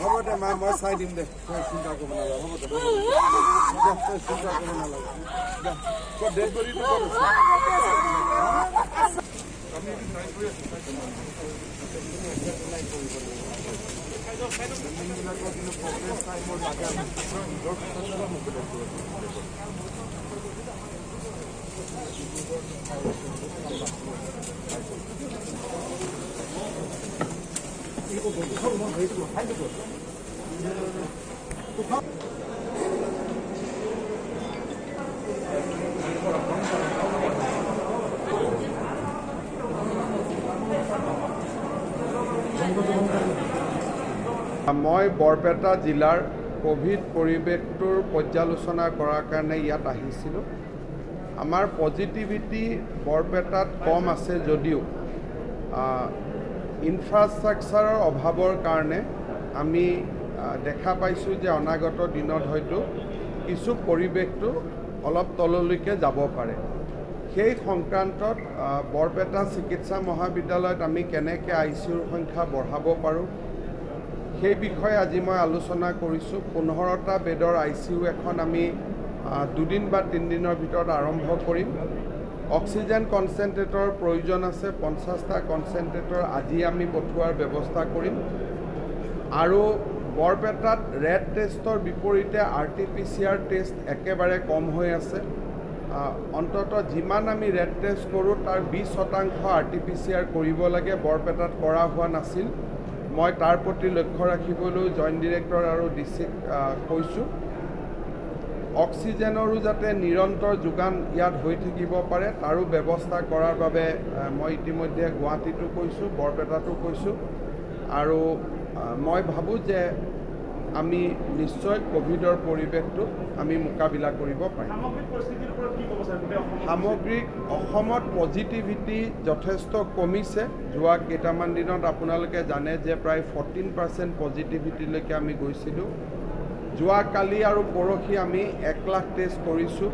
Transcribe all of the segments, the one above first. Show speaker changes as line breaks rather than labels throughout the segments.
হ'ব দে মা মই চাই দিম দে চিন্তা কৰিব নালাগে হ'ব দে চিন্তা কৰিব নালাগে ডেড বডিটো মই বৰপেটা জিলাৰ কোভিড পৰিৱেশটোৰ পৰ্যালোচনা কৰাৰ কাৰণে ইয়াত আহিছিলোঁ। আমাৰ পজিটিভিটি বৰপেটাত কম আছে যদিও ইনফ্ৰাষ্ট্ৰাকচাৰৰ অভাৱৰ কাৰণে আমি দেখা পাইছোঁ যে অনাগত দিনত হয়তো কিছু পৰিৱেশটো অলপ তললৈকে যাব পাৰে। সেই সংক্ৰান্তত বৰপেটা চিকিৎসা মহাবিদ্যালয়ত আমি কেনেকৈ ICUৰ সংখ্যা বঢ়াব পাৰোঁ সেই বিষয়ে আজি মই আলোচনা কৰিছোঁ। 15টা বেডৰ ICU এখন আমি 2 দিন বা 3 দিনৰ ভিতৰত আৰম্ভ কৰিম। অক্সিজেন কনচেণ্ট্ৰেটৰ প্ৰয়োজন আছে, 50টা কনচেণ্ট্ৰেটৰ আজি আমি পঠোৱাৰ ব্যৱস্থা কৰিম। আৰু বৰপেটাত ৰেড টেষ্টৰ বিপৰীতে RT-PCR টেষ্ট একেবাৰে কম হৈ আছে। অন্ততঃ যিমান আমি ৰেড টেষ্ট কৰোঁ তাৰ 20% RT-PCR কৰিব লাগে, বৰপেটাত কৰা হোৱা নাছিল। মই তাৰ প্ৰতি লক্ষ্য ৰাখিবলৈ জইণ্ট ডিৰেক্টৰ আৰু ডিচিক কৈছোঁ। অক্সিজেনৰো যাতে নিৰন্তৰ যোগান ইয়াত হৈ থাকিব পাৰে তাৰো ব্যৱস্থা কৰাৰ বাবে মই ইতিমধ্যে গুৱাহাটীতো কৈছোঁ, বৰপেটাতো কৈছোঁ। আৰু মই ভাবোঁ যে আমি নিশ্চয় কোভিডৰ পৰিৱেশটো আমি মোকাবিলা কৰিব পাৰিম। সামগ্ৰিক অসমত পজিটিভিটি যথেষ্ট কমিছে। যোৱা কেইটামান দিনত আপোনালোকে জানে যে প্ৰায় 14% পজিটিভিটিলৈকে আমি গৈছিলোঁ। যোৱাকালি আৰু পৰহি আমি 1 লাখ টেষ্ট কৰিছোঁ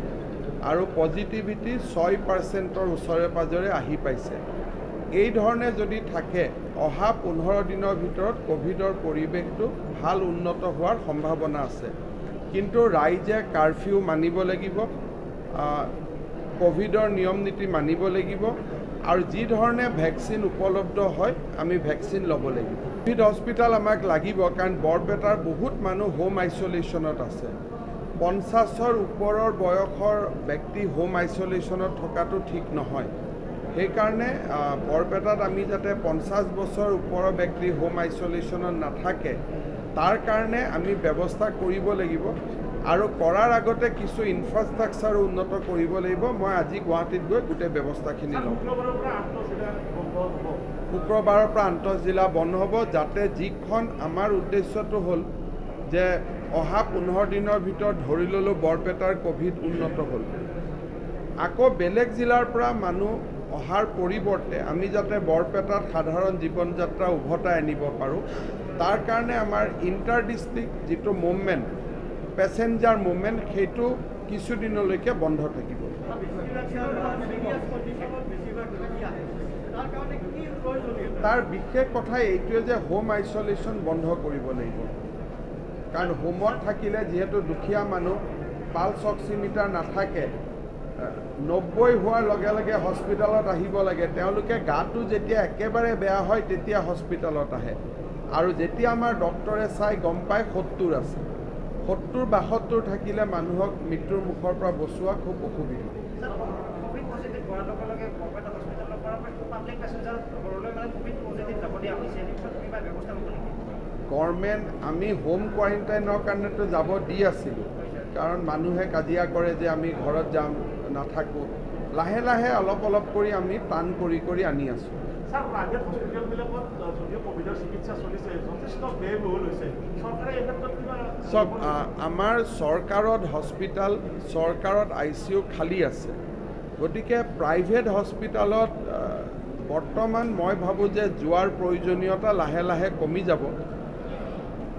আৰু পজিটিভিটি 6%ৰ ওচৰে পাজৰে আহি পাইছে। এই ধৰণে যদি থাকে অহা 15 দিনৰ ভিতৰত কোভিডৰ পৰিৱেশটো ভাল উন্নত হোৱাৰ সম্ভাৱনা আছে। কিন্তু ৰাইজে কাৰফিউ মানিব লাগিব, কোভিডৰ নিয়ম নীতি মানিব লাগিব আৰু যি ধৰণে ভেকচিন উপলব্ধ হয় আমি ভেকচিন ল'ব লাগিব। কোভিড হস্পিটেল আমাক লাগিব কাৰণ বৰপেটাৰ বহুত মানুহ হোম আইচলেশ্যনত আছে। 50ৰ ওপৰৰ বয়সৰ ব্যক্তি হোম আইচলেশ্যনত থকাটো ঠিক নহয়। সেইকাৰণে বৰপেটাত আমি যাতে 50 বছৰ ওপৰৰ ব্যক্তি হোম আইচলেশ্যনত নাথাকে তাৰ কাৰণে আমি ব্যৱস্থা কৰিব লাগিব আৰু কৰাৰ আগতে কিছু ইনফ্ৰাষ্ট্ৰাকচাৰ উন্নত কৰিব লাগিব। মই আজি গুৱাহাটীত গৈ গোটেই ব্যৱস্থাখিনি ল'ম। শুক্ৰবাৰৰ পৰা আন্তঃজিলা বন্ধ হ'ব, যাতে যিখন আমাৰ উদ্দেশ্যটো হ'ল যে অহা 15 দিনৰ ভিতৰত ধৰি ল'লোঁ বৰপেটাৰ কোভিড উন্নত হ'ল। আকৌ বেলেগ জিলাৰ পৰা মানুহ অহাৰ পৰিৱৰ্তে আমি যাতে বৰপেটাত সাধাৰণ জীৱন যাত্ৰা উভতাই আনিব পাৰোঁ তাৰ কাৰণে আমাৰ ইণ্টাৰ ডিষ্ট্ৰিক্ট যিটো মুভমেণ্ট, পেচেঞ্জাৰ মুভমেণ্ট সেইটো কিছুদিনলৈকে বন্ধ থাকিব। তাৰ বিশেষ কথা এইটোৱে যে হোম আইচলেশ্যন বন্ধ কৰিব লাগিব। কাৰণ হোমত থাকিলে যিহেতু দুখীয়া মানুহ পালছ অক্সিমিটাৰ নাথাকে, 90 হোৱাৰ লগে লগে হস্পিটেলত আহিব লাগে। তেওঁলোকে গাটো যেতিয়া একেবাৰে বেয়া হয় তেতিয়া হস্পিটেলত আহে আৰু যেতিয়া আমাৰ ডক্টৰে চাই গম পায় 70 আছে। 70-72 থাকিলে মানুহক মৃত্যুৰ মুখৰ পৰা বচোৱা খুব অসুবিধা। গভৰ্ণমেণ্ট আমি হোম কোৱাৰেণ্টাইনৰ কাৰণেতো যাব দি আছিলোঁ, কাৰণ মানুহে কাজিয়া কৰে যে আমি ঘৰত যাম নাথাকোঁ। লাহে লাহে অলপ অলপ কৰি আমি টান কৰি কৰি আনি আছোঁ। চব আমাৰ চৰকাৰত হস্পিটেল, চৰকাৰত ICU খালী আছে। গতিকে প্ৰাইভেট হস্পিটেলত বৰ্তমান মই ভাবোঁ যে যোৱাৰ প্ৰয়োজনীয়তা লাহে লাহে কমি যাব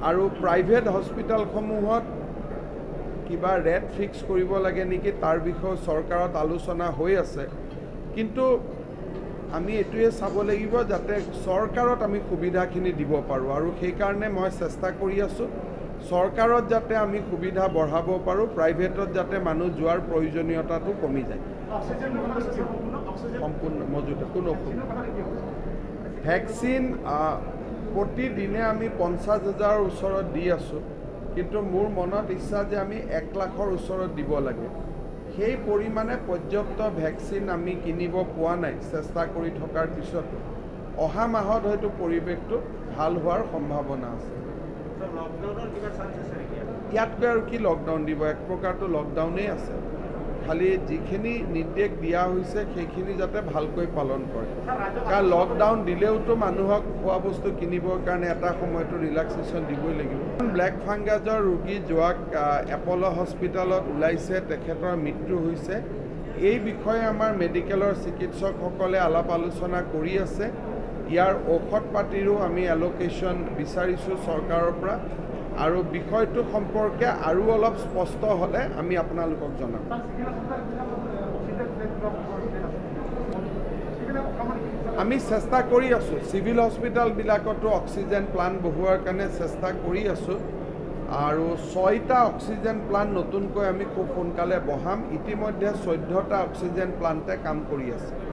আৰু প্ৰাইভেট হস্পিটেলসমূহত কিবা ৰেট ফিক্স কৰিব লাগে নেকি তাৰ বিষয়ে চৰকাৰত আলোচনা হৈ আছে কিন্তু আমি এইটোৱে চাব লাগিব যাতে চৰকাৰত আমি সুবিধাখিনি দিব পাৰোঁ আৰু সেইকাৰণে মই চেষ্টা কৰি আছোঁ চৰকাৰত যাতে আমি সুবিধা বঢ়াব পাৰোঁ প্ৰাইভেটত যাতে মানুহ যোৱাৰ প্ৰয়োজনীয়তাটো কমি যায় সম্পূৰ্ণ মজুত কোনো ভেকচিন প্ৰতিদিনে আমি 50,000 ওচৰত দি আছোঁ কিন্তু মোৰ মনত ইচ্ছা যে আমি 1 লাখৰ ওচৰত দিব লাগে সেই পৰিমাণে পৰ্যাপ্ত ভেকচিন আমি কিনিব পোৱা নাই চেষ্টা কৰি থকাৰ পিছতো অহা মাহত হয়তো পৰিৱেশটো ভাল হোৱাৰ সম্ভাৱনা আছে ইয়াতকৈ আৰু কি লকডাউন দিব এক প্ৰকাৰটো লকডাউনেই আছে খালি যিখিনি নিৰ্দেশ দিয়া হৈছে সেইখিনি যাতে ভালকৈ পালন কৰে কাৰণ লকডাউন দিলেওতো মানুহক খোৱা বস্তু কিনিবৰ কাৰণে এটা সময়তো ৰিলেক্সেশ্যন দিবই লাগিব ব্লেক ফাংগাছৰ ৰোগী যোৱাক এপ'ল' হস্পিটেলত ওলাইছে তেখেতৰ মৃত্যু হৈছে এই বিষয়ে আমাৰ মেডিকেলৰ চিকিৎসকসকলে আলাপ আলোচনা কৰি আছে ইয়াৰ ঔষধ পাতিৰো আমি এল'কেশ্যন বিচাৰিছোঁ চৰকাৰৰ পৰা আৰু বিষয়টো সম্পৰ্কে আৰু অলপ স্পষ্ট হ'লে আমি আপোনালোকক জনাম আমি চেষ্টা কৰি আছোঁ চিভিল হস্পিটেলবিলাকতো অক্সিজেন প্লাণ্ট বহুৱাৰ কাৰণে চেষ্টা কৰি আছোঁ আৰু 6টা অক্সিজেন প্লাণ্ট নতুনকৈ আমি খুব সোনকালে বহাম ইতিমধ্যে 14টা অক্সিজেন প্লাণ্টে কাম কৰি আছে